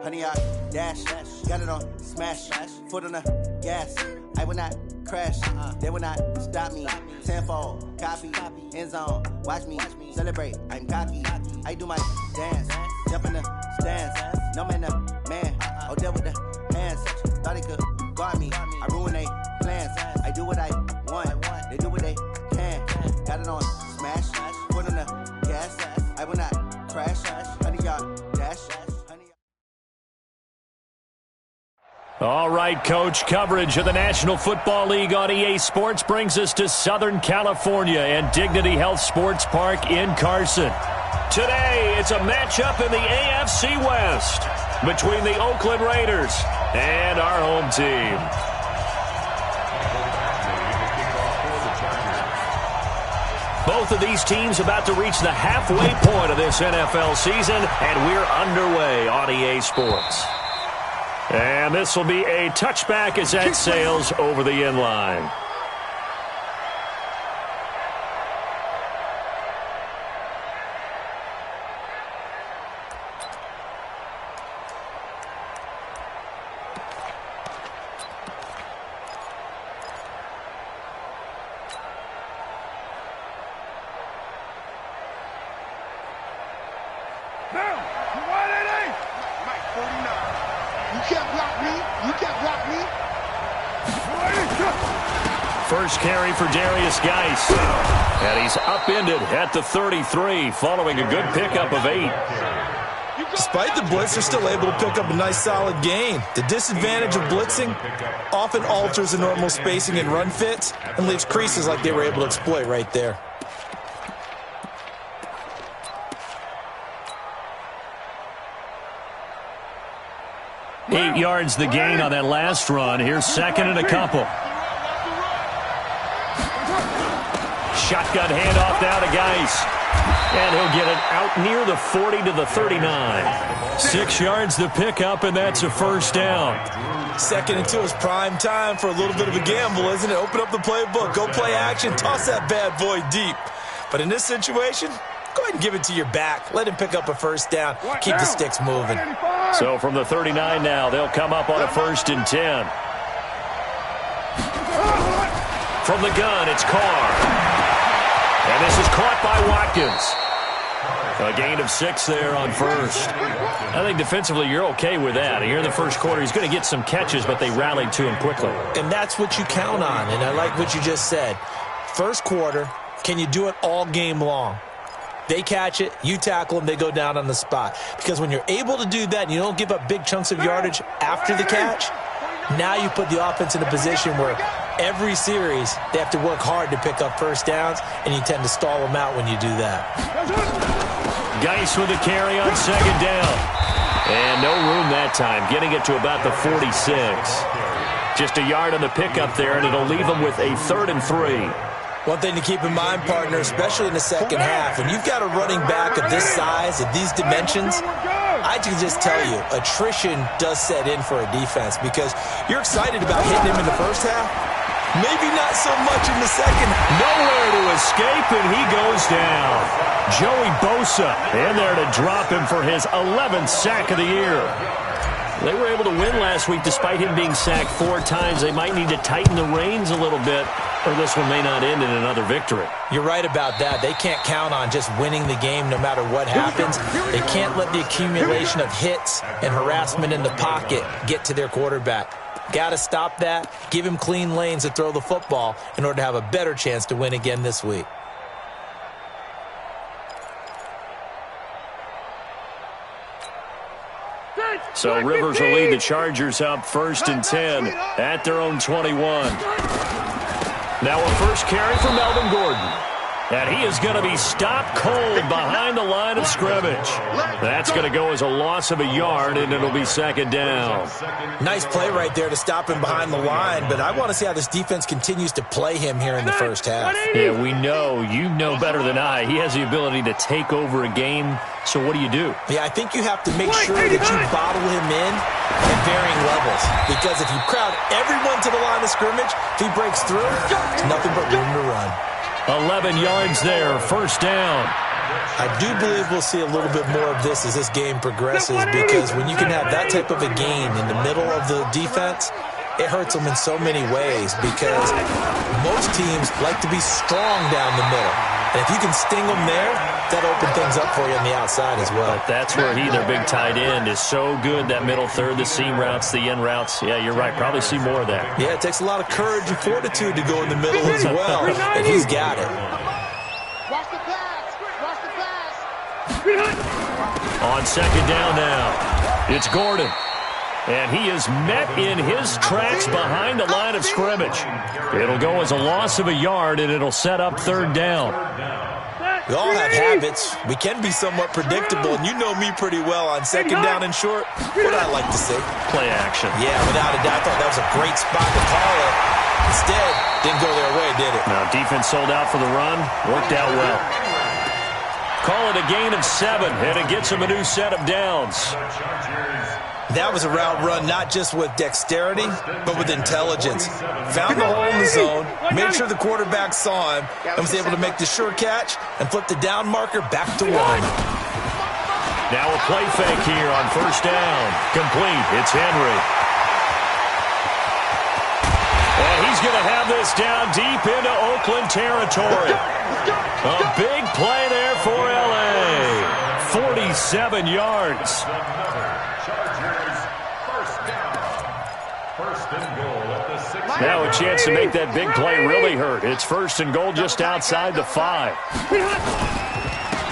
honey, I dash. Got it on smash. Foot on the gas. I will not crash. They will not stop me. Tenfold, copy, end zone. Watch me celebrate. I'm cocky. I do my dance. Jump in the stands. No man, man. Oh, deal with the hands. Thought he could guard me. I ruin they plans. I do what I want. They do what they can. Got it on smash. Foot on the gas. I will not crash. Honey, y'all dash. All right, Coach, coverage of the National Football League on EA Sports brings us to Southern California and Dignity Health Sports Park in Carson. Today, it's a matchup in the AFC West between the Oakland Raiders and our home team. Both of these teams about to reach the halfway point of this NFL season, and we're underway on EA Sports. And this will be a touchback as that sails over the end line. First carry for Darius Geis. And he's upended at the 33 following a good pickup of 8. Despite the blitz, they're still able to pick up a nice solid gain. The disadvantage of blitzing often alters the normal spacing and run fits and leaves creases like they were able to exploit right there. Eight yards the gain on that last run. Here's second and a couple. Shotgun handoff now to Geis. And he'll get it out near the 40 to the 39. 6 yards the pickup, and that's a first down. Second and 2 is prime time for a little bit of a gamble, isn't it? Open up the playbook, go play action, toss that bad boy deep. But in this situation, go ahead and give it to your back. Let him pick up a first down. Keep the sticks moving. So from the 39 now, they'll come up on a 1st and 10. From the gun, it's Carr. And this is caught by Watkins. A gain of 6 there on first. I think defensively you're okay with that. Here in the first quarter, he's going to get some catches, but they rallied to him quickly. And that's what you count on, and I like what you just said. First quarter, can you do it all game long? They catch it, you tackle them, they go down on the spot. Because when you're able to do that and you don't give up big chunks of yardage after the catch, now you put the offense in a position where every series they have to work hard to pick up first downs, and you tend to stall them out when you do that. Geis with a carry on second down. And no room that time, getting it to about the 46. Just a yard on the pickup there, and it'll leave them with a 3rd and 3. One thing to keep in mind, partner, especially in the second half, when you've got a running back of this size, of these dimensions, I can just tell you, attrition does set in for a defense because you're excited about hitting him in the first half. Maybe not so much in the second. Nowhere to escape, and he goes down. Joey Bosa in there to drop him for his 11th sack of the year. They were able to win last week despite him being sacked 4 times. They might need to tighten the reins a little bit, or this one may not end in another victory. You're right about that. They can't count on just winning the game no matter what happens. They can't let the accumulation of hits and harassment in the pocket get to their quarterback. Got to stop that, give him clean lanes to throw the football in order to have a better chance to win again this week. So Rivers will lead the Chargers up 1st and 10 at their own 21. Now a first carry for Melvin Gordon. And he is going to be stopped cold behind the line of scrimmage. That's going to go as a loss of a yard, and it'll be second down. Nice play right there to stop him behind the line, but I want to see how this defense continues to play him here in the first half. Yeah, we know. You know better than I. He has the ability to take over a game, so what do you do? Yeah, I think you have to make sure that you bottle him in at varying levels, because if you crowd everyone to the line of scrimmage, if he breaks through, it's nothing but room to run. 11 yards there, first down. I do believe we'll see a little bit more of this as this game progresses, because when you can have that type of a gain in the middle of the defense, it hurts them in so many ways, because most teams like to be strong down the middle. And if you can sting them there, that'll open things up for you on the outside as well. But that's where their big tight end, is so good, that middle third, the seam routes, the in routes. Yeah, you're right. Probably see more of that. Yeah, it takes a lot of courage and fortitude to go in the middle as well, and he's got it. Watch the pass. Watch the pass. On second down now, it's Gordon. And he is met in his tracks behind the line of scrimmage. It'll go as a loss of a yard, and it'll set up third down. We all have habits. We can be somewhat predictable, and you know me pretty well on second down and short. What I like to see. Play action. Yeah, without a doubt. I thought that was a great spot to call it. Instead, didn't go their way, did it? Now, defense sold out for the run. Worked out well. Call it a gain of 7, and it gets them a new set of downs. That was a route run not just with dexterity, but with intelligence. Found the hole in the zone, made sure the quarterback saw him, and was able to make the sure catch and flip the down marker back to 1. Now a play fake here on first down. Complete. It's Henry. And he's going to have this down deep into Oakland territory. A big play there for L.A. 47 yards. Now a chance to make that big play really hurt. It's first and goal just outside the 5.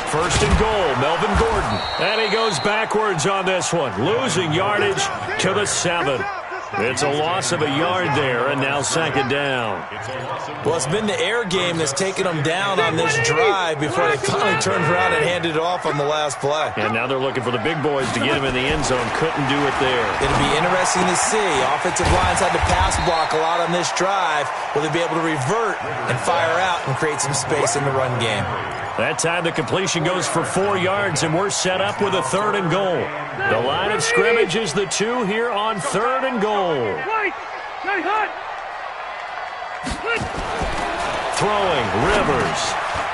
First and goal, Melvin Gordon. And he goes backwards on this one, losing yardage to the 7. It's a loss of a yard there, and now second down. Well, it's been the air game that's taken them down on this drive before they finally turned around and handed it off on the last play. And now they're looking for the big boys to get him in the end zone. Couldn't do it there. It'll be interesting to see. Offensive lines had to pass block a lot on this drive. Will they be able to revert and fire out and create some space in the run game? That time the completion goes for 4 yards, and we're set up with a third and goal. The line of scrimmage is the 2 here on third and goal. Throwing, Rivers.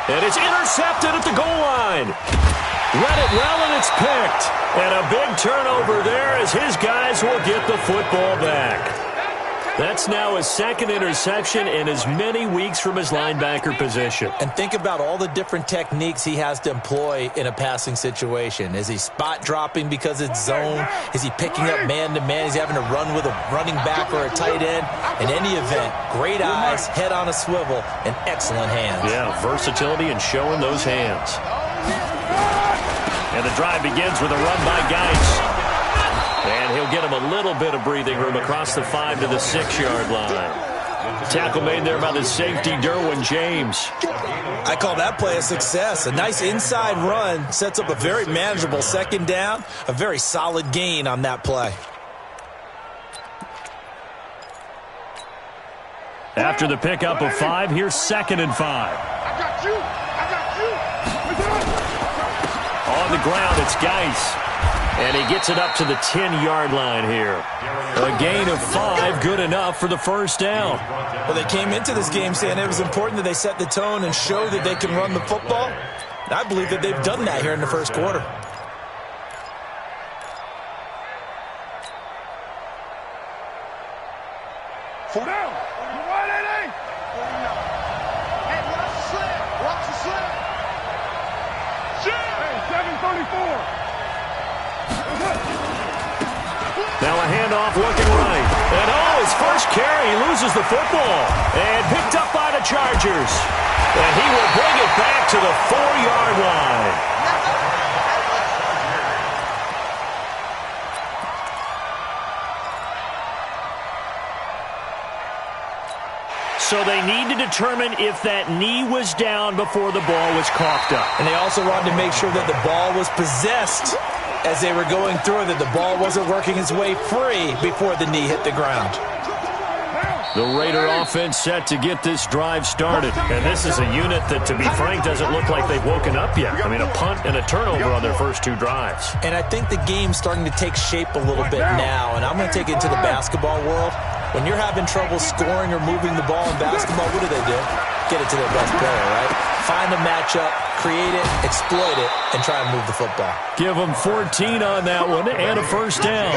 And it's intercepted at the goal line. Read it well, and it's picked. And a big turnover there as his guys will get the football back. That's now his second interception in as many weeks from his linebacker position. And think about all the different techniques he has to employ in a passing situation. Is he spot dropping because it's zone? Is he picking up man-to-man? Is he having to run with a running back or a tight end? In any event, great eyes, head on a swivel, and excellent hands. Yeah, versatility and showing those hands. And the drive begins with a run by Geis. And he'll get him a little bit of breathing room across the 5 to the 6-yard line. Tackle made there by the safety, Derwin James. I call that play a success. A nice inside run sets up a very manageable second down. A very solid gain on that play. After the pickup of 5, here's second and 5. I got you. On the ground, it's Geis. And he gets it up to the 10-yard line here. A gain of 5, good enough for the first down. Well, they came into this game saying it was important that they set the tone and show that they can run the football. And I believe that they've done that here in the first quarter. Four down. Hey, watch the slip. Watch the slip. Hey, 734. Now a handoff looking right. And his first carry, he loses the football. And picked up by the Chargers. And he will bring it back to the 4-yard line. So they need to determine if that knee was down before the ball was coughed up. And they also wanted to make sure that the ball was possessed as they were going through, that the ball wasn't working its way free before the knee hit the ground. The Raider offense set to get this drive started. And this is a unit that, to be frank, doesn't look like they've woken up yet. I mean, a punt and a turnover on their first 2 drives. And I think the game's starting to take shape a little bit now. And I'm going to take it into the basketball world. When you're having trouble scoring or moving the ball in basketball, what do? Get it to their best player, right? Find the matchup, create it, exploit it, and try and move the football. Give them 14 on that one and a first down.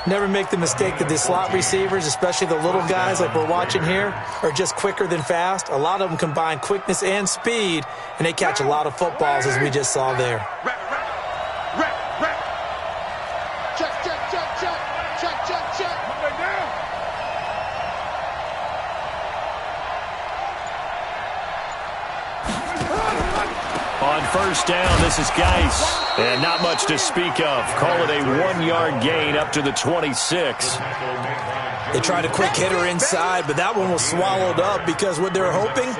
Never make the mistake that the slot receivers, especially the little guys like we're watching here, are just quicker than fast. A lot of them combine quickness and speed, and they catch a lot of footballs, as we just saw there. On first down, this is Geis. And not much to speak of. Call it a 1-yard gain up to the 26. They tried a quick hitter inside, but that one was swallowed up because what they're hoping,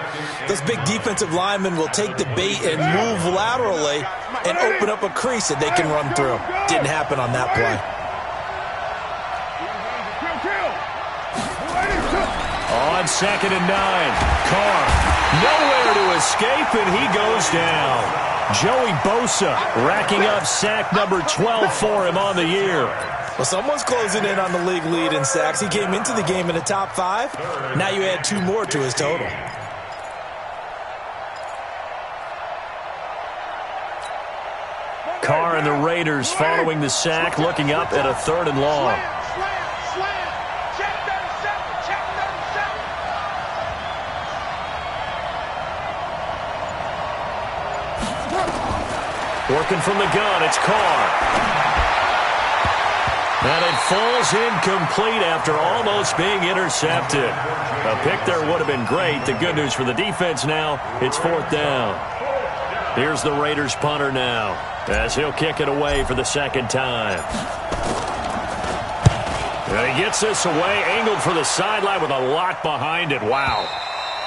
those big defensive linemen will take the bait and move laterally and open up a crease that they can run through. Didn't happen on that play. On 2nd and 9, Carr nowhere to escape, and he goes down. Joey Bosa racking up sack number 12 for him on the year. Well, someone's closing in on the league lead in sacks. He came into the game in the top 5. Now you add 2 more to his total. Carr and the Raiders following the sack, looking up at a 3rd and long. Working from the gun, it's Carr. And it falls incomplete after almost being intercepted. A pick there would have been great. The good news for the defense now, it's 4th down. Here's the Raiders punter now, as he'll kick it away for the 2nd time. And he gets this away, angled for the sideline with a lot behind it. Wow.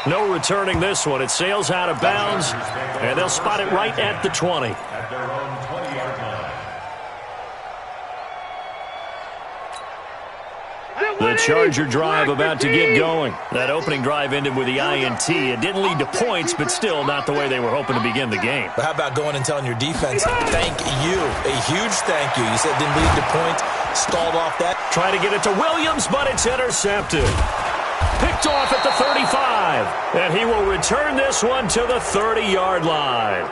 No returning this one. It sails out of bounds, and they'll spot it right at the 20. The Charger drive about to get going. That opening drive ended with the INT. It didn't lead to points, but still not the way they were hoping to begin the game. But how about going and telling your defense, thank you, a huge thank you. You said it didn't lead to points, stalled off that. Try to get it to Williams, but it's intercepted. Picked off at the 35, and he will return this one to the 30-yard line.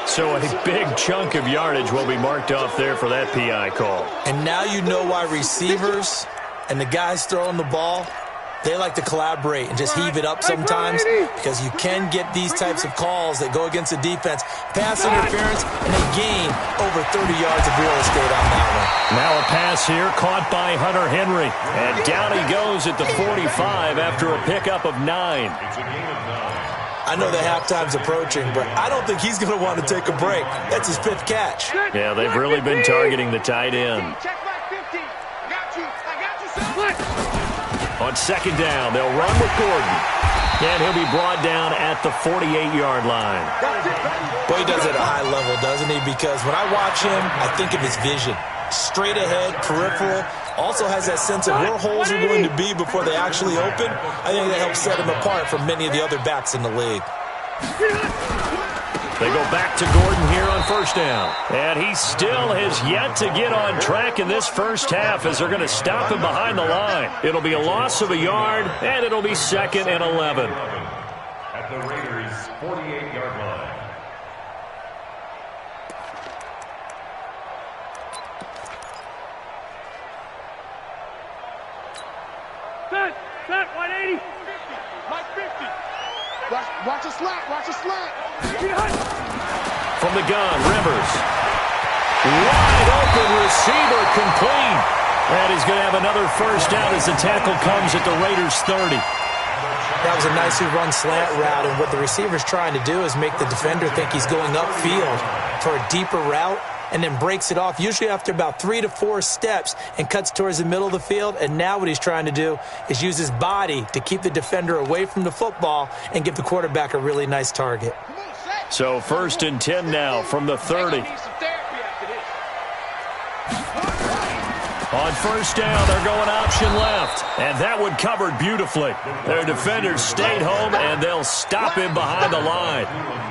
So a big chunk of yardage will be marked off there for that PI call. And now you know why receivers and the guys throwing the ball, they like to collaborate and just heave it up sometimes, because you can get these types of calls that go against the defense, pass interference, and they gain over 30 yards of real estate on that one. Now a pass here caught by Hunter Henry, and down he goes at the 45 after a pickup of 9. I know the halftime's approaching, but I don't think he's going to want to take a break. That's his 5th catch. Yeah, they've really been targeting the tight end. On 2nd down, they'll run with Gordon. And he'll be brought down at the 48-yard line. Boy, he does it at a high level, doesn't he? Because when I watch him, I think of his vision. Straight ahead, peripheral. Also has that sense of where holes are going to be before they actually open. I think that helps set him apart from many of the other backs in the league. They go back to Gordon here on 1st down. And he still has yet to get on track in this first half, as they're going to stop him behind the line. It'll be a loss of a yard, and it'll be 2nd and 11. At the Raiders' 48-yard line. Set, 180. Like 50. Watch a slant, watch a slant. From the gun, Rivers. Wide open receiver, complete. And he's going to have another first down as the tackle comes at the Raiders' 30. That was a nicely run slant route, and what the receiver's trying to do is make the defender think he's going upfield for a deeper route, and then breaks it off, usually after about 3 to 4 steps, and cuts towards the middle of the field. And now what he's trying to do is use his body to keep the defender away from the football and give the quarterback a really nice target. So 1st and 10 now from the 30. On 1st down, they're going option left. And that one covered beautifully. Their defenders stayed home, and they'll stop him behind the line.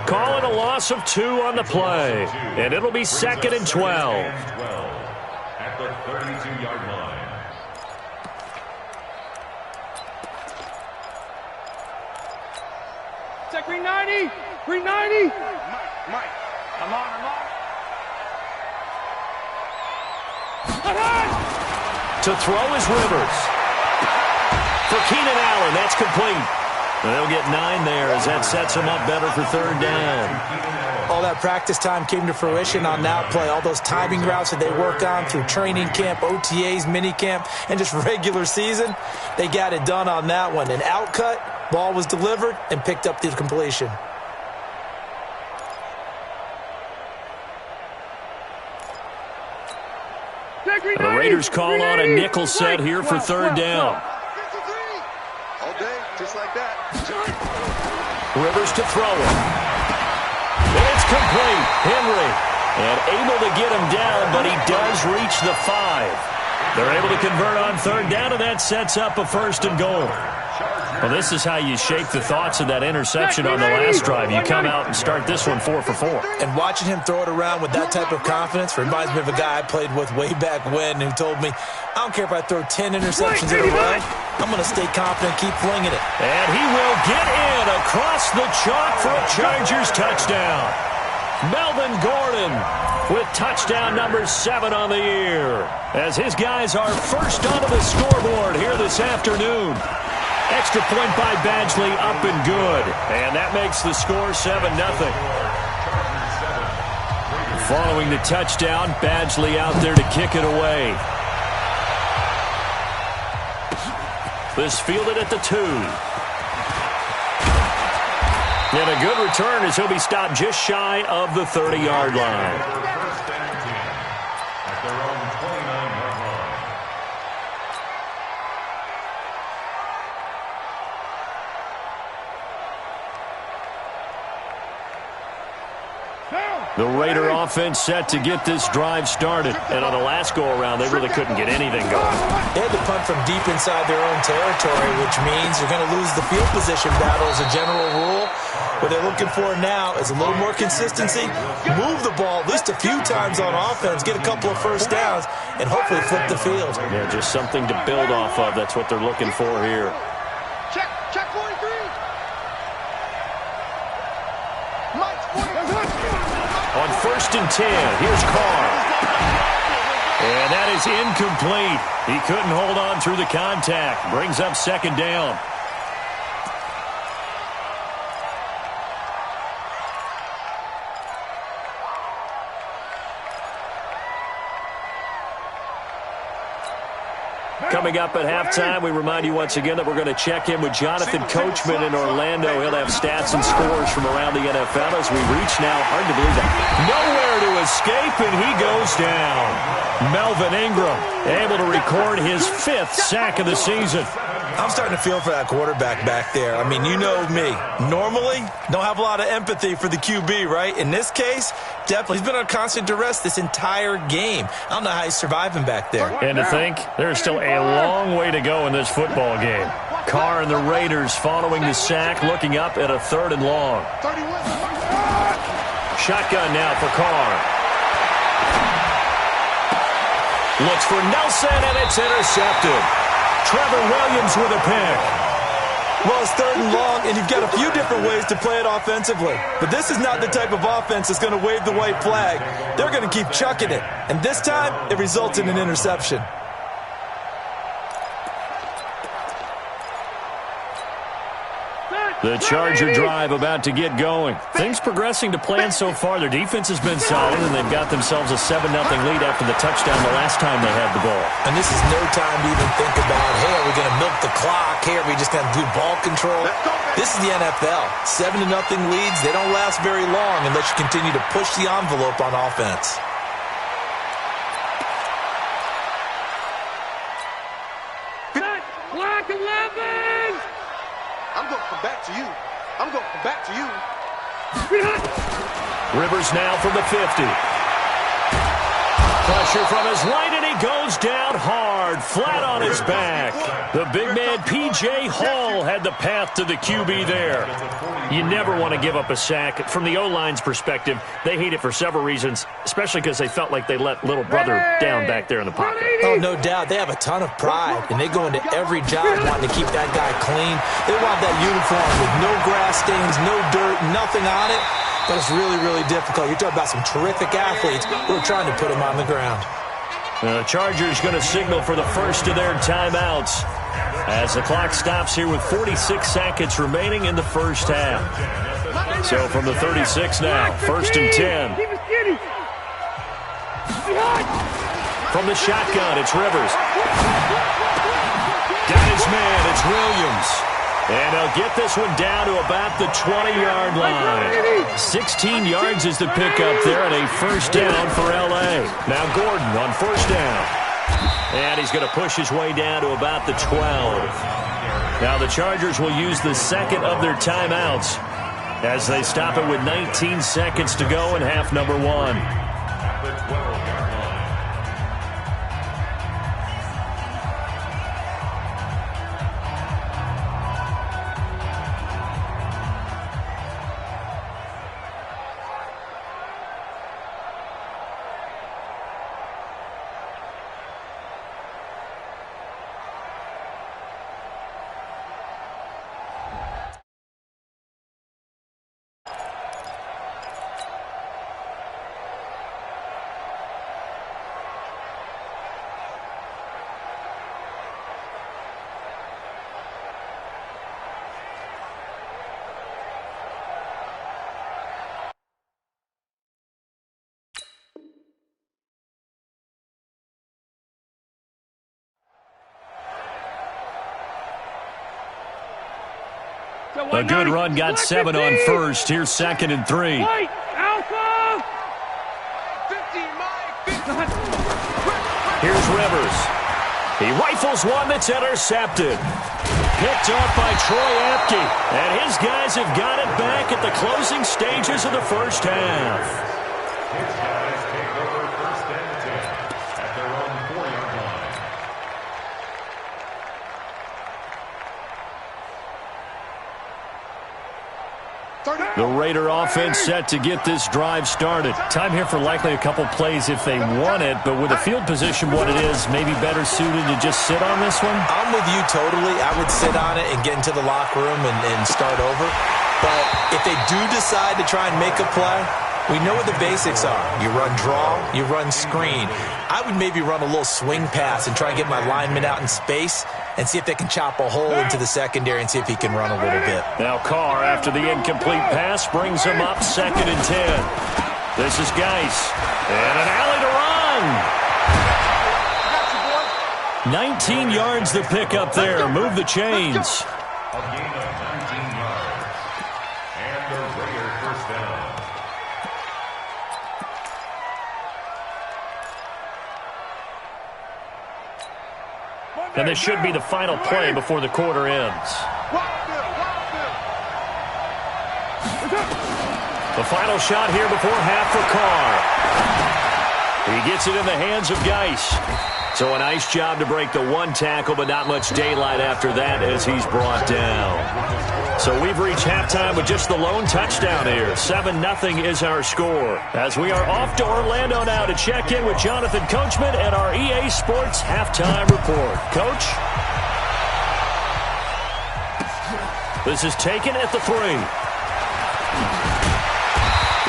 Calling a loss of 2 on the play. And it'll be 2nd and 12. At the 32-yard line. Check 390. 390. Mike. I'm on. To throw is Rivers. For Keenan Allen, that's complete. They'll get 9 there as that sets them up better for third down. All that practice time came to fruition on that play. All those timing routes that they work on through training camp, OTAs, minicamp, and just regular season, they got it done on that one. An outcut, ball was delivered, and picked up the completion. The Raiders call on a nickel set here for third down. All day, just like that. Rivers to throw it. It's complete. Henry. And able to get him down, but he does reach the 5. They're able to convert on third down, and that sets up a 1st and goal. Well, this is how you shake the thoughts of that interception on the last drive. You come out and start this one 4 for 4. And watching him throw it around with that type of confidence reminds me of a guy I played with way back when who told me, I don't care if I throw 10 interceptions in a row, I'm going to stay confident, keep flinging it. And he will get in across the chalk for a Chargers touchdown. Melvin Gordon with touchdown number 7 on the year, as his guys are first onto the scoreboard here this afternoon. Extra point by Badgley, up and good. And that makes the score 7-0. Following the touchdown, Badgley out there to kick it away. This fielded at the 2. And a good return as he'll be stopped just shy of the 30-yard line. At their own 29-yard line. The Raider offense set to get this drive started. And on the last go-around, they really couldn't get anything going. They had to punt from deep inside their own territory, which means you're going to lose the field position battle as a general rule. What they're looking for now is a little more consistency, move the ball at least a few times on offense, get a couple of first downs, and hopefully flip the field. Yeah, just something to build off of. That's what they're looking for here. Check 43. On 1st and 10, here's Carr. And that is incomplete. He couldn't hold on through the contact. Brings up 2nd down. Coming up at halftime, we remind you once again that we're going to check in with Jonathan Coachman in Orlando. He'll have stats and scores from around the NFL as we reach now. Hard to believe it. Nowhere to escape, and he goes down. Melvin Ingram able to record his 5th sack of the season. I'm starting to feel for that quarterback back there. I mean, you know me. Normally, don't have a lot of empathy for the QB, right? In this case, definitely. He's been on constant duress this entire game. I don't know how he's surviving back there. And to think, there's still a long way to go in this football game. Carr and the Raiders following the sack, looking up at a 3rd and long. Shotgun now for Carr. Looks for Nelson, and it's intercepted. Trevor Williams with a pick. Well, it's 3rd and long, and you've got a few different ways to play it offensively. But this is not the type of offense that's going to wave the white flag. They're going to keep chucking it. And this time, it results in an interception. The Charger drive about to get going. Things progressing to plan so far. Their defense has been solid, and they've got themselves a 7-0 lead after the touchdown the last time they had the ball. And this is no time to even think about, hey, are we going to milk the clock? Hey, are we just going to do ball control? This is the NFL. 7-0 leads. They don't last very long unless you continue to push the envelope on offense. Clock 11. I'm going to come back to you. I'm going to come back to you. Rivers now from the 50. pressure from his right, and he goes down hard, flat on his back. The big man, P.J. Hall, had the path to the QB there. You never want to give up a sack. From the O-line's perspective, they hate it for several reasons, especially because they felt like they let little brother down back there in the pocket. Oh, no doubt. They have a ton of pride, and they go into every job wanting to keep that guy clean. They want that uniform with no grass stains, no dirt, nothing on it. But it's really, really difficult. You're talking about some terrific athletes who are trying to put him on the ground. The Chargers going to signal for the first of their timeouts as the clock stops here with 46 seconds remaining in the first half. So from the 36 now, 1st and 10. From the shotgun, it's Rivers. Got his man, it's Williams. And they'll get this one down to about the 20-yard line. 16 yards is the pickup there, and a first down for L.A. Now Gordon on first down. And he's going to push his way down to about the 12. Now the Chargers will use the second of their timeouts as they stop it with 19 seconds to go in half number 1. A good run, got 7 on first. Here's 2nd and 3. Here's Rivers. He rifles one that's intercepted. Picked off by Troy Apke. And his guys have got it back at the closing stages of the first half. His guys take over 1st and 10 at their own 4-yard line. The Raider offense set to get this drive started. Time here for likely a couple plays if they want it, but with the field position what it is, maybe better suited to just sit on this one? I'm with you totally. I would sit on it and get into the locker room and start over. But if they do decide to try and make a play, we know what the basics are. You run draw, you run screen. I would maybe run a little swing pass and try and get my lineman out in space and see if they can chop a hole into the secondary and see if he can run a little bit. Now Carr, after the incomplete pass, brings him up 2nd and 10. This is Geis. And an alley to run. 19 yards the pickup there. Move the chains. A gain of 19 yards. And the Raider first down. And this should be the final play before the quarter ends. The final shot here before half for Carr. He gets it in the hands of Geis. So a nice job to break the one tackle, but not much daylight after that as he's brought down. So we've reached halftime with just the lone touchdown here. 7-0 is our score. As we are off to Orlando now to check in with Jonathan Coachman and our EA Sports halftime report. Coach? This is taken at the 3.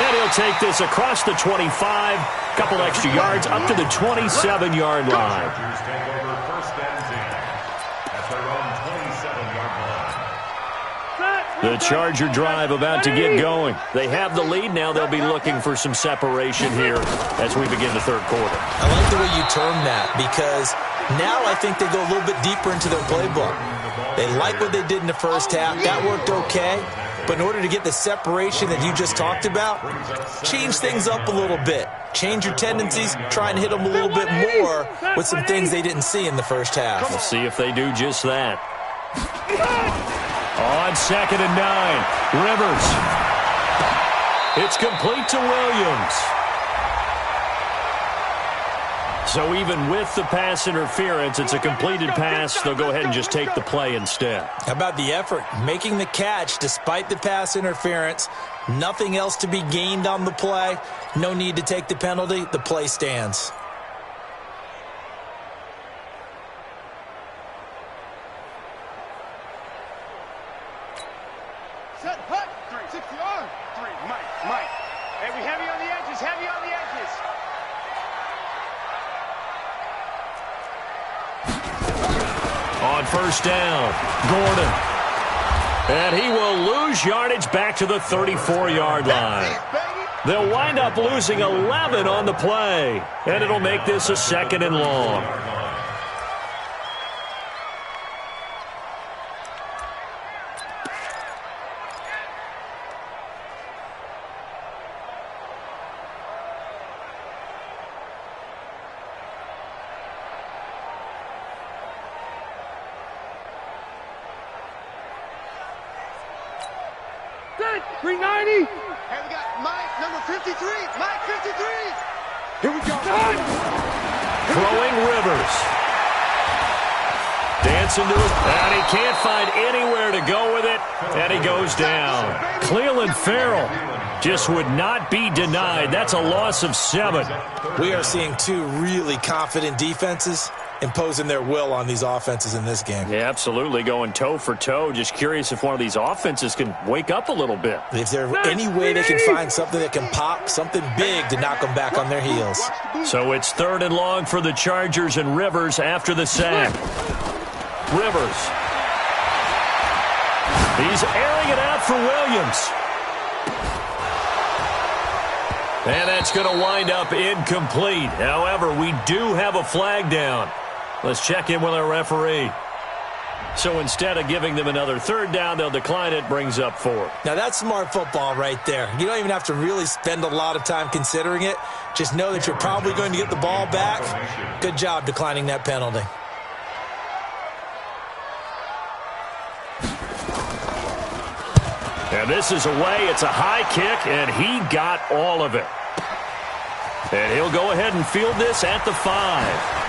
And he'll take this across the 25. Couple extra yards up to the 27-yard line. Chargers take over 1st and 10 at their own 27-yard line. The Charger drive about to get going. They have the lead. Now they'll be looking for some separation here as we begin the third quarter. I like the way you term that because now I think they go a little bit deeper into their playbook. They like what they did in the first half. That worked okay. But in order to get the separation that you just talked about, change things up a little bit. Change your tendencies, try and hit them a little bit more with some things they didn't see in the first half. We'll see if they do just that. On 2nd and 9, Rivers. It's complete to Williams. So even with the pass interference, it's a completed pass. They'll go ahead and just take the play instead. How about the effort? Making the catch despite the pass interference. Nothing else to be gained on the play. No need to take the penalty. The play stands. Set, hut, 360 on. 3, Mike. Heavy on the edges, heavy on the edges. On first down, Gordon. And he will lose yardage back to the 34-yard line. They'll wind up losing 11 on the play. And it'll make this a 2nd and long. Set, 390. Hey, we got Mike, number 53. Mike, 53. Here we go. Throwing Rivers. Dancing to it. And he can't find anywhere to go with it. And he goes down. Cleveland Farrell just would not be denied. That's a loss of 7. We are seeing two really confident defenses imposing their will on these offenses in this game. Yeah, absolutely. Going toe for toe. Just curious if one of these offenses can wake up a little bit. Is there any way they can find something that can pop, something big to knock them back on their heels? So it's 3rd and long for the Chargers and Rivers after the sack. Rivers. He's airing it out for Williams. And that's going to wind up incomplete. However, we do have a flag down. Let's check in with our referee. So instead of giving them another 3rd down, they'll decline it, brings up 4th. Now that's smart football right there. You don't even have to really spend a lot of time considering it. Just know that you're probably going to get the ball back. Good job declining that penalty. And this is away. It's a high kick, and he got all of it. And he'll go ahead and field this at the 5.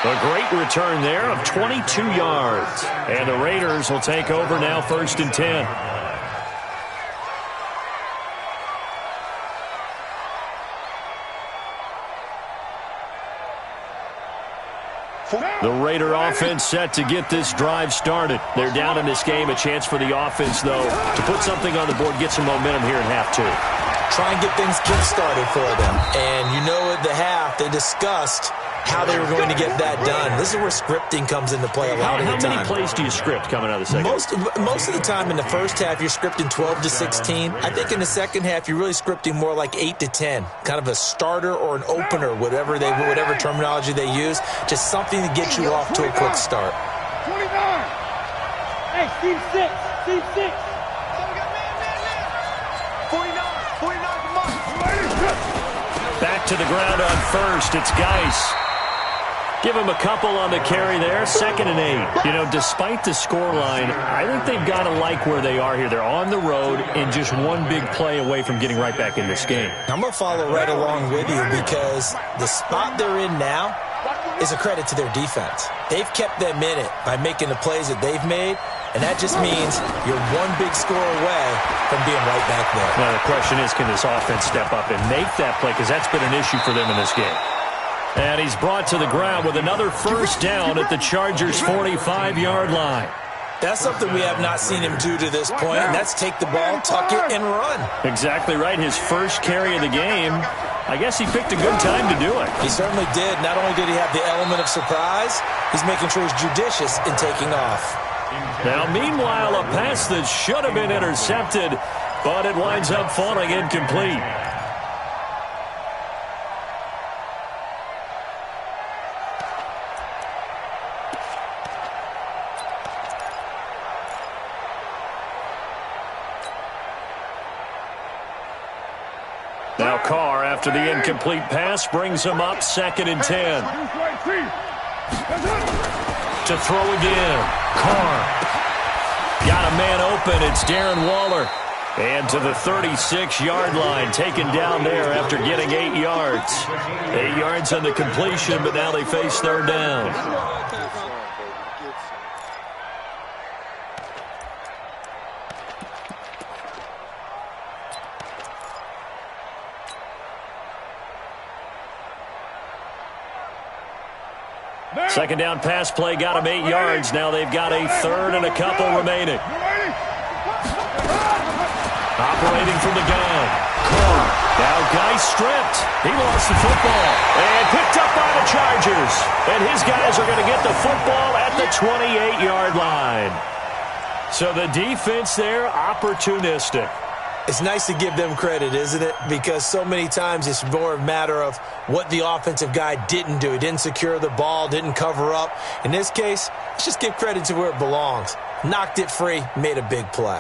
A great return there of 22 yards. And the Raiders will take over now, 1st and 10. The Raider offense set to get this drive started. They're down in this game. A chance for the offense, though, to put something on the board, get some momentum here in half 2. Try and get things kick-started for them. And you know at the half, they discussed how they were going to get that done. This is where scripting comes into play a lot of the time. How many plays do you script coming out of the second? Most of the time in the first half, you're scripting 12 to 16. I think in the second half, you're really scripting more like 8 to 10. Kind of a starter or an opener, whatever terminology they use. Just something to get you off to a quick start. 29. Hey, Steve 6. Steve 6. 49, come on. Back to the ground on first. It's Geis. Give him a couple on the carry there. 2nd and 8. You know, despite the scoreline, I think they've got to like where they are here. They're on the road and just one big play away from getting right back in this game. I'm going to follow right along with you because the spot they're in now is a credit to their defense. They've kept them in it by making the plays that they've made, and that just means you're one big score away from being right back there. Now, the question is, can this offense step up and make that play? Because that's been an issue for them in this game. And he's brought to the ground with another 1st down at the Chargers' 45-yard line. That's something we have not seen him do to this point, and that's take the ball, tuck it, and run. Exactly right. His first carry of the game. I guess he picked a good time to do it. He certainly did. Not only did he have the element of surprise, he's making sure he's judicious in taking off. Now, meanwhile, a pass that should have been intercepted, but it winds up falling incomplete. Now Carr, after the incomplete pass, brings him up 2nd and 10. To throw again. Carr. Got a man open. It's Darren Waller. And to the 36-yard line, taken down there after getting 8 yards. 8 yards on the completion, but now they face third down. Second down pass play got them 8 yards. Now they've got a third and a couple remaining. Operating from the gun. Cole. Now guy stripped. He lost the football. And picked up by the Chargers. And his guys are going to get the football at the 28-yard line. So the defense there, opportunistic. It's nice to give them credit, isn't it? Because so many times it's more a matter of what the offensive guy didn't do. He didn't secure the ball, didn't cover up. In this case, let's just give credit to where it belongs. Knocked it free, made a big play.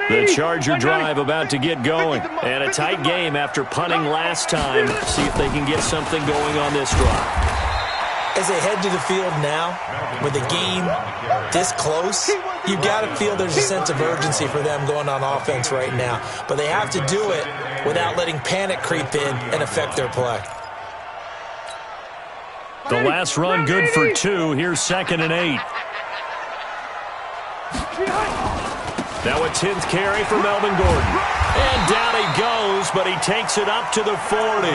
The Charger drive about to get going. And a tight game after punting last time. See if they can get something going on this drive. As they head to the field now, with the game this close, you've got to feel there's a sense of urgency for them going on offense right now. But they have to do it without letting panic creep in and affect their play. The last run good for 2. Here's 2nd and 8. Now a 10th carry for Melvin Gordon. And down he goes, but he takes it up to the 40.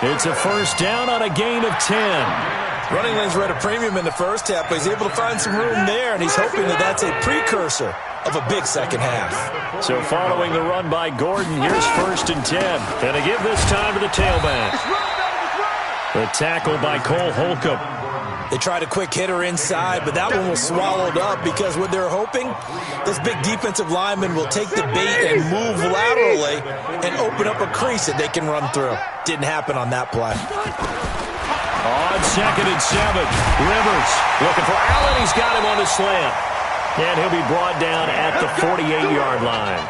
It's a first down on a gain of 10. Running lanes were at a premium in the first half, but he's able to find some room there, and he's hoping that that's a precursor of a big second half. So following the run by Gordon, here's 1st and 10. And to give this time to the tailback. The tackle by Cole Holcomb. They tried a quick hitter inside, but that one was swallowed up because what they're hoping, this big defensive lineman will take the bait and move laterally and open up a crease that they can run through. Didn't happen on that play. On 2nd and 7, Rivers looking for Allen. He's got him on the slant. And he'll be brought down at the 48-yard line.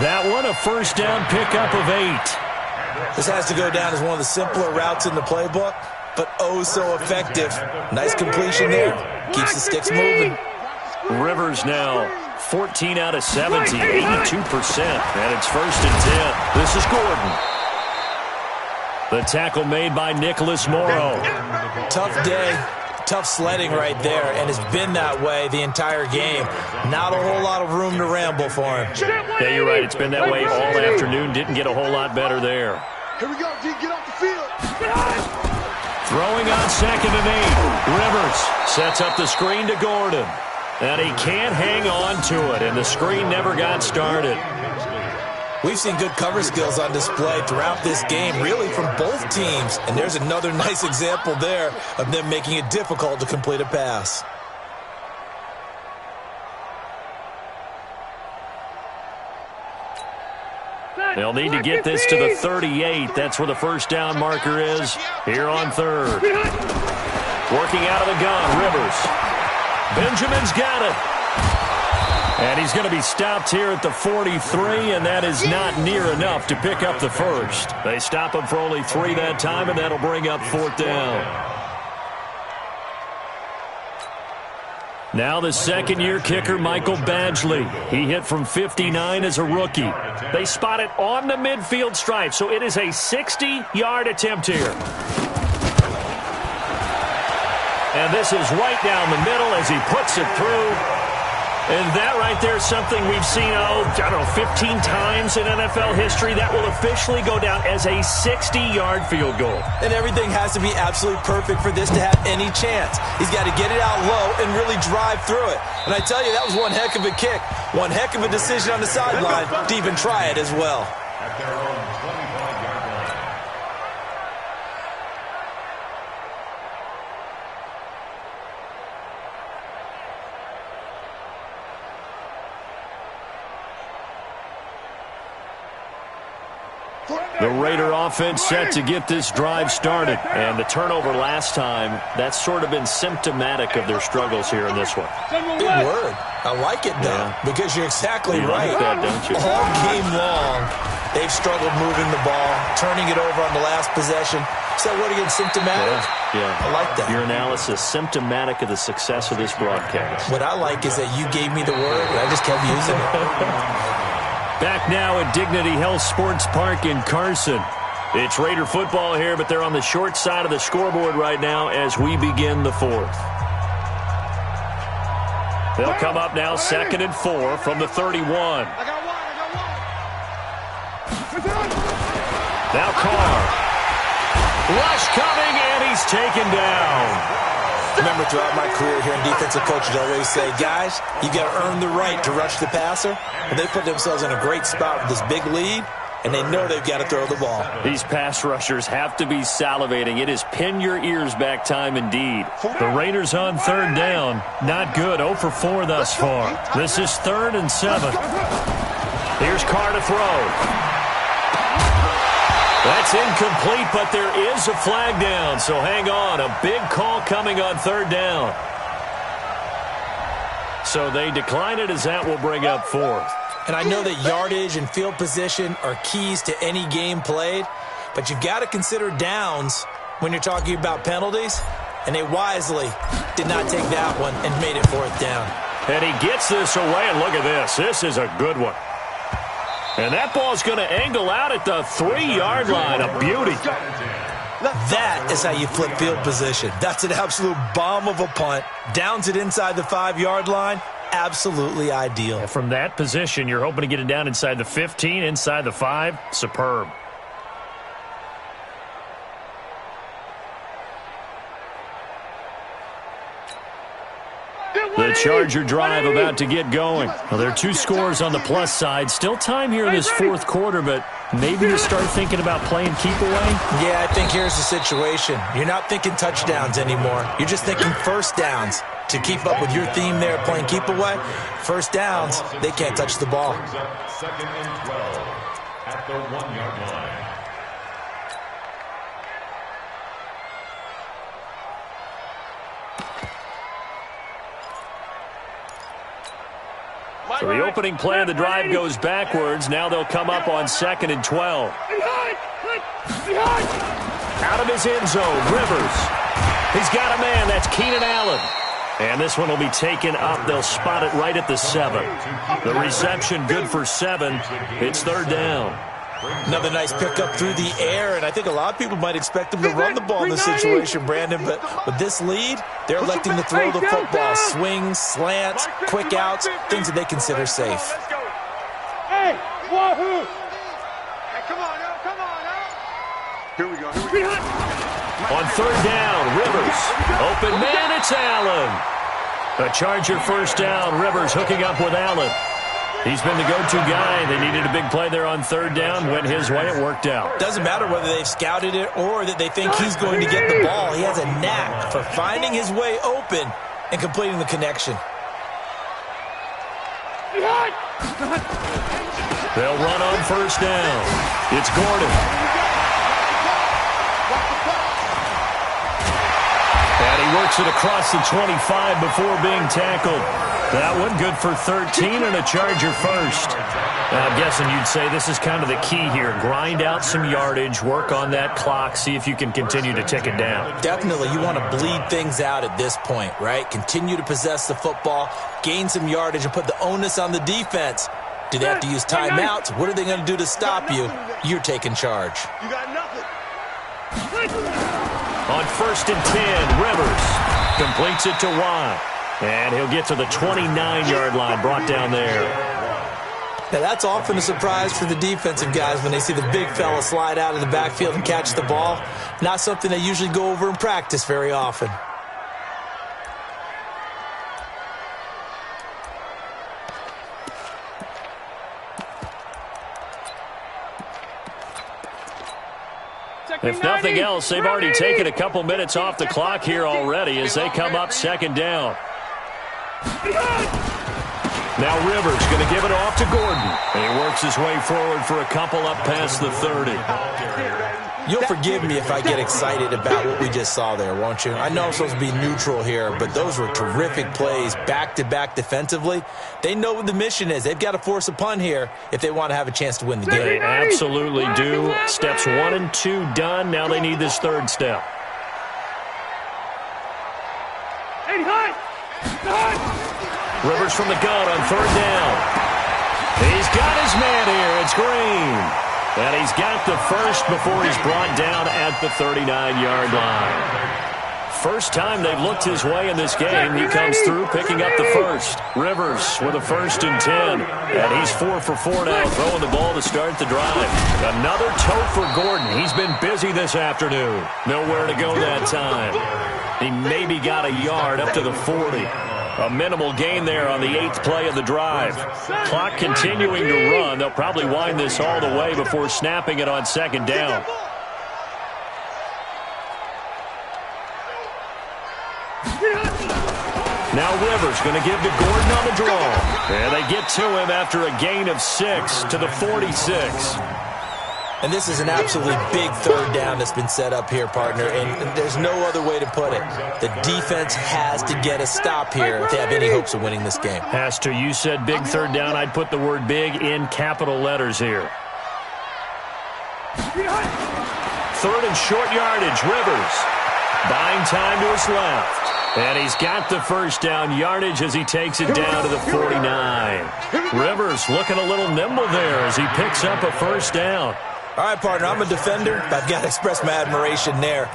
That one a first down pickup of 8. This has to go down as one of the simpler routes in the playbook, but oh so effective. Nice completion there. Keeps the sticks moving. Rivers now 14 out of 70, 82%. And it's 1st and 10. This is Gordon. The tackle made by Nicholas Morrow. Tough day, tough sledding right there, and it's been that way the entire game. Not a whole lot of room to ramble for him. Yeah, you're right. It's been that way all afternoon. Didn't get a whole lot better there. Here we go, D. Get off the field. Throwing on 2nd and 8. Rivers sets up the screen to Gordon. And he can't hang on to it, and the screen never got started. We've seen good cover skills on display throughout this game, really from both teams. And there's another nice example there of them making it difficult to complete a pass. They'll need to get this to the 38. That's where the first down marker is here on 3rd. Working out of the gun, Rivers. Benjamin's got it. And he's going to be stopped here at the 43, and that is not near enough to pick up the first. They stop him for only 3 that time, and that'll bring up 4th down. Now the second-year kicker, Michael Badgley. He hit from 59 as a rookie. They spot it on the midfield stripe, so it is a 60-yard attempt here. And this is right down the middle as he puts it through. And that right there is something we've seen, 15 times in NFL history. That will officially go down as a 60-yard field goal. And everything has to be absolutely perfect for this to have any chance. He's got to get it out low and really drive through it. And I tell you, that was one heck of a kick. One heck of a decision on the sideline to even try it as well. At their own 25-yard line. The Raider offense set to get this drive started. And the turnover last time, that's sort of been symptomatic of their struggles here in this one. Big word. I like it, though, because you're exactly right. Like that, don't you? All game long, They've struggled moving the ball, turning it over on the last possession. So what again, symptomatic? Yeah. I like that. Your analysis, symptomatic of the success of this broadcast. What I like is that you gave me the word, and I just kept using it. Back now at Dignity Health Sports Park in Carson. It's Raider football here, but they're on the short side of the scoreboard right now as we begin the fourth. They'll come up now 2nd and 4 from the 31. Now Carr. Rush coming, and he's taken down. Remember, throughout my career here in defensive coaches, I always say, guys, you got to earn the right to rush the passer. And they put themselves in a great spot with this big lead, and they know they've got to throw the ball. These pass rushers have to be salivating. It is pin your ears back time indeed. The Raiders on 3rd down. Not good. 0 for 4 thus far. This is 3rd and 7. Here's Carr to throw. That's incomplete, but there is a flag down, so hang on. A big call coming on 3rd down. So they decline it as that will bring up 4th. And I know that yardage and field position are keys to any game played, but you've got to consider downs when you're talking about penalties, and they wisely did not take that one and made it 4th down. And he gets this away, and look at this. This is a good one. And that ball's going to angle out at the 3-yard line. A beauty. That is how you flip field position. That's an absolute bomb of a punt. Downs it inside the 5-yard line. Absolutely ideal. From that position, you're hoping to get it down inside the 15, inside the 5. Superb. The Charger drive about to get going. Well, there are 2 scores on the plus side. Still time here in this 4th quarter, but maybe you start thinking about playing keep away? Yeah, I think here's the situation. You're not thinking touchdowns anymore. You're just thinking first downs. To keep up with your theme there, playing keep away, first downs, they can't touch the ball. 2nd and 12 at the 1-yard line. So the opening play of the drive goes backwards. Now they'll come up on 2nd and 12. Out of his end zone, Rivers. He's got a man. That's Keenan Allen. And this one will be taken up. They'll spot it right at the 7. The reception good for 7. It's 3rd down. Another nice pickup through the air, and I think a lot of people might expect them to run the ball in this situation, Brandon, but with this lead, they're electing to throw the football. Swings, slants, quick outs, things that they consider safe. Hey, wahoo! Hey, come on now. Here we go. On 3rd down, Rivers. Open man, it's Allen. A Charger first down. Rivers hooking up with Allen. He's been the go-to guy. They needed a big play there on 3rd down. Went his way. It worked out. Doesn't matter whether they've scouted it or that they think he's going to get the ball. He has a knack for finding his way open and completing the connection. They'll run on 1st down. It's Gordon. And he works it across the 25 before being tackled. That one good for 13 and a Charger first. And I'm guessing you'd say this is kind of the key here. Grind out some yardage, work on that clock, see if you can continue to tick it down. Definitely, you want to bleed things out at this point, right? Continue to possess the football, gain some yardage, and put the onus on the defense. Do they have to use timeouts? What are they going to do to stop you? You're taking charge. You got nothing. On 1st and 10, Rivers completes it to Watt. And he'll get to the 29-yard line, brought down there. Now, that's often a surprise for the defensive guys when they see the big fella slide out of the backfield and catch the ball. Not something they usually go over in practice very often. If nothing else, they've already taken a couple minutes off the clock here already as they come up 2nd down. Now Rivers going to give it off to Gordon. And he works his way forward for a couple up past the 30. You'll forgive me if I get excited about what we just saw there, won't you? I know I'm supposed to be neutral here, but those were terrific plays back-to-back defensively. They know what the mission is. They've got to force a punt here if they want to have a chance to win the game. They absolutely do. Steps 1 and 2 done. Now they need this third step. Rivers from the gun on third down. He's got his man here. It's Green. And he's got the first before he's brought down at the 39-yard line. First time they've looked his way in this game. He comes through picking up the first. Rivers with a 1st and 10. And he's 4 for 4 now, throwing the ball to start the drive. Another tote for Gordon. He's been busy this afternoon. Nowhere to go that time. He maybe got a yard up to the 40. A minimal gain there on the 8th play of the drive. Clock continuing to run. They'll probably wind this all the way before snapping it on 2nd down. Now Rivers going to give to Gordon on the draw. And they get to him after a gain of 6 to the 46. And this is an absolutely big third down that's been set up here, partner, and there's no other way to put it. The defense has to get a stop here if they have any hopes of winning this game. Has to. You said big third down. I'd put the word big in capital letters here. 3rd and short yardage. Rivers buying time to his left. And he's got the first down yardage as he takes it down to the 49. Rivers looking a little nimble there as he picks up a first down. All right, partner, I'm a defender, but I've got to express my admiration there.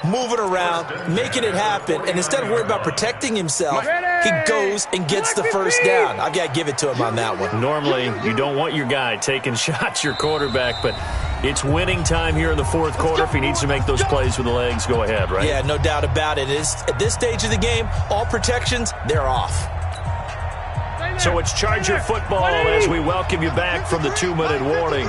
Moving around, making it happen, and instead of worrying about protecting himself, he goes and gets the first down. I've got to give it to him on that one. Normally, you don't want your guy taking shots, your quarterback, but it's winning time here in the 4th quarter. If he needs to make those plays with the legs, go ahead, right? Yeah, no doubt about it. At this stage of the game, all protections, they're off. So it's Charger football as we welcome you back from the 2-minute warning.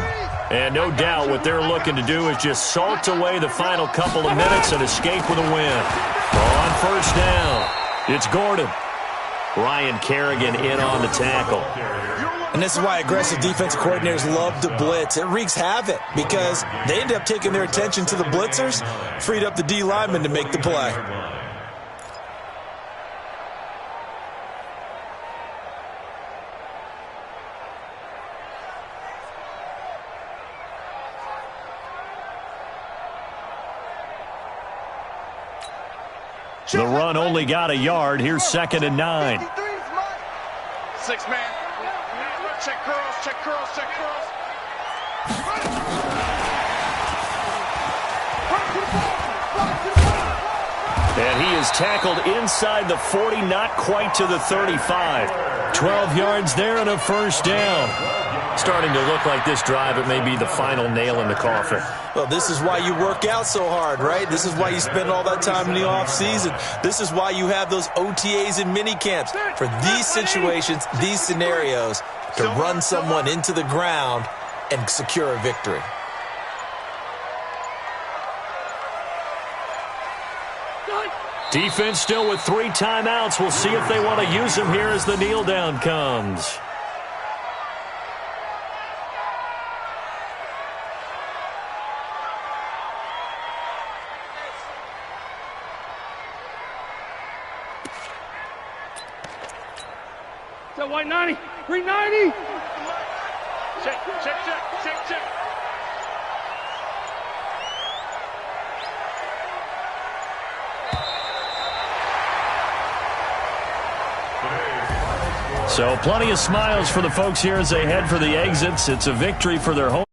And no doubt what they're looking to do is just salt away the final couple of minutes and escape with a win. On first down, it's Gordon. Ryan Kerrigan in on the tackle. And this is why aggressive defensive coordinators love to blitz. It wreaks havoc because they end up taking their attention to the blitzers, freed up the D lineman to make the play. The run only got a yard. Here's 2nd and 9. 6-man. Check curls, check curls, check curls. And he is tackled inside the 40, not quite to the 35. 12 yards there and a first down. Starting to look like this drive, it may be the final nail in the coffin. Well, this is why you work out so hard, right? This is why you spend all that time in the offseason. This is why you have those OTAs and mini camps. For these situations, these scenarios, to run someone into the ground and secure a victory. Defense still with 3 timeouts. We'll see if they want to use them here as the kneel down comes. That white 90, green 90. Check, check, check, check, check. So plenty of smiles for the folks here as they head for the exits. It's a victory for their home